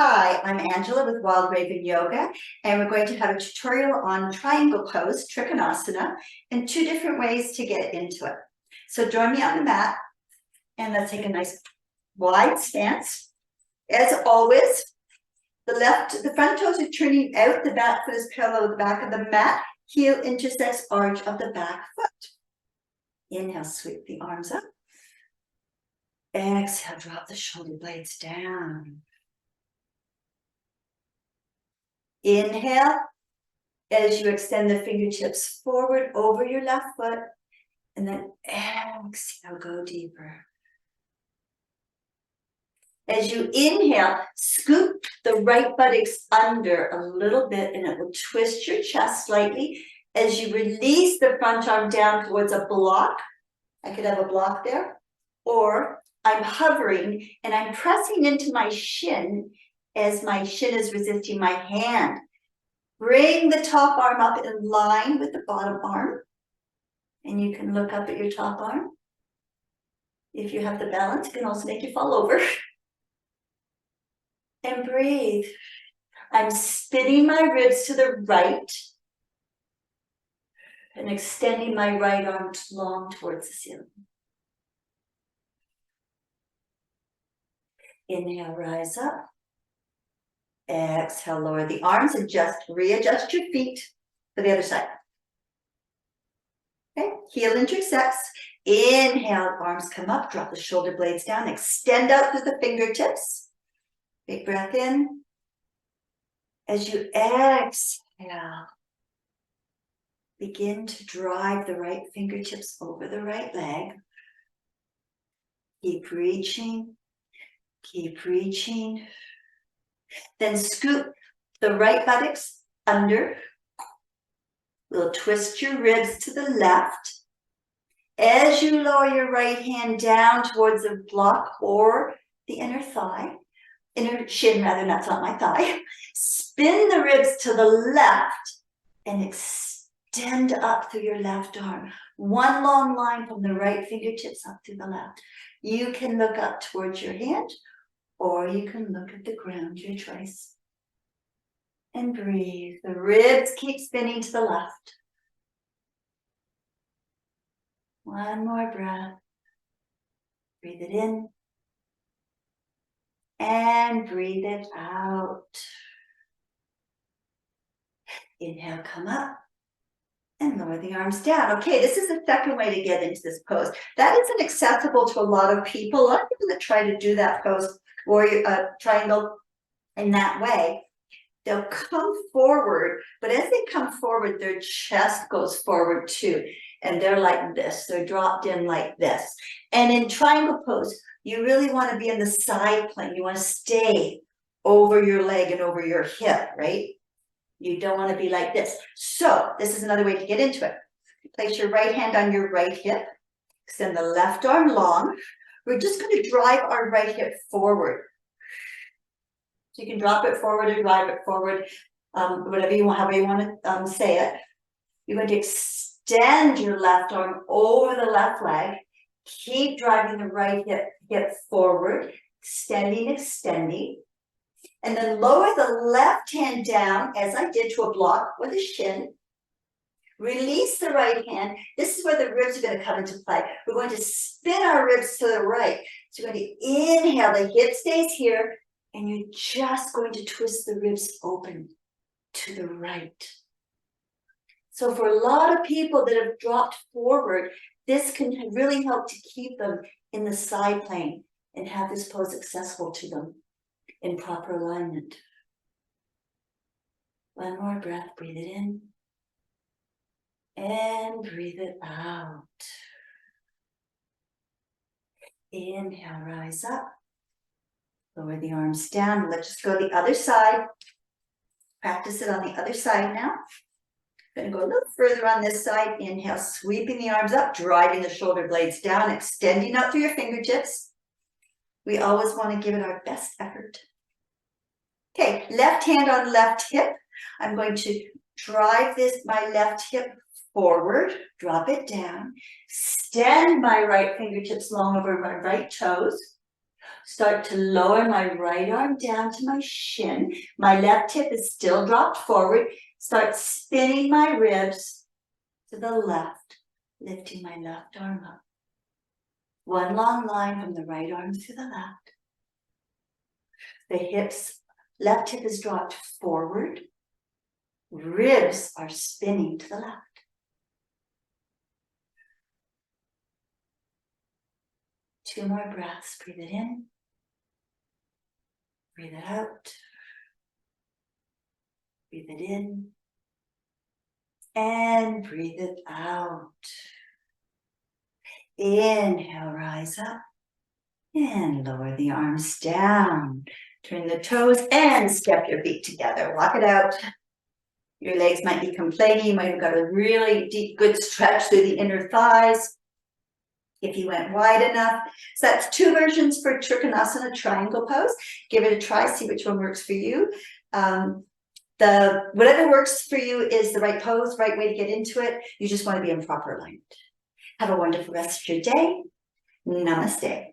Hi, I'm Angela with Wild Raven Yoga, and we're going to have a tutorial on triangle pose, Trikonasana, and two different ways to get into it. So join me on the mat, and let's take a nice wide stance. As always, the front toes are turning out, the back foot is parallel with the back of the mat, heel intersects arch of the back foot. Inhale, sweep the arms up. Exhale, drop the shoulder blades down. Inhale, as you extend the fingertips forward over your left foot, and then exhale, go deeper. As you inhale, scoop the right buttocks under a little bit, and it will twist your chest slightly. As you release the front arm down towards a block, I could have a block there, or I'm hovering and I'm pressing into my shin as my shin is resisting my hand. Bring the top arm up in line with the bottom arm. And you can look up at your top arm. If you have the balance, it can also make you fall over. And breathe. I'm spinning my ribs to the right. And extending my right arm long towards the ceiling. Inhale, rise up. Exhale, lower the arms, readjust your feet for the other side. Okay, heel intersects. Inhale, arms come up, drop the shoulder blades down, extend out through the fingertips. Big breath in. As you exhale, begin to drive the right fingertips over the right leg. Keep reaching, keep reaching. Then scoop the right buttocks under. We'll twist your ribs to the left. As you lower your right hand down towards the block or the inner shin rather, that's not my thigh. Spin the ribs to the left and extend up through your left arm. One long line from the right fingertips up to the left. You can look up towards your hand, or you can look at the ground, your choice. And breathe. The ribs keep spinning to the left. One more breath. Breathe it in. And breathe it out. Inhale, come up. And lower the arms down. Okay, this is the second way to get into this pose. That isn't accessible to a lot of people. A lot of people that try to do that pose, or triangle in that way, they'll come forward, but as they come forward, their chest goes forward too. And they're like this, they're dropped in like this. And in triangle pose, you really want to be in the side plane. You want to stay over your leg and over your hip, right? You don't want to be like this. So this is another way to get into it. Place your right hand on your right hip. Extend the left arm long. We're just going to drive our right hip forward. So you can drop it forward or drive it forward, whatever you want, however you want to say it. You're going to extend your left arm over the left leg. Keep driving the right hip forward, extending. And then lower the left hand down, as I did, to a block with a shin. Release the right hand. This is where the ribs are going to come into play. We're going to spin our ribs to the right. So we're going to inhale, the hip stays here, and you're just going to twist the ribs open to the right. So for a lot of people that have dropped forward, this can really help to keep them in the side plane and have this pose accessible to them in proper alignment. One more breath, breathe it in. And breathe it out. Inhale, rise up. Lower the arms down. Let's just go the other side. Practice it on the other side now. Going to go a little further on this side. Inhale, sweeping the arms up, driving the shoulder blades down, extending out through your fingertips. We always want to give it our best effort. Okay, left hand on left hip. I'm going to drive my left hip forward, drop it down, extend my right fingertips long over my right toes. Start to lower my right arm down to my shin. My left hip is still dropped forward. Start spinning my ribs to the left, lifting my left arm up. One long line from the right arm to the left. The hips, left hip is dropped forward. Ribs are spinning to the left. Two more breaths. Breathe it in. Breathe it out. Breathe it in. And breathe it out. Inhale, rise up. And lower the arms down. Turn the toes and step your feet together. Walk it out. Your legs might be complaining. You might have got a really deep, good stretch through the inner thighs if you went wide enough. So that's two versions for Trikonasana, triangle pose. Give it a try, see which one works for you. Whatever works for you is the right pose, right way to get into it. You just want to be in proper alignment. Have a wonderful rest of your day. Namaste.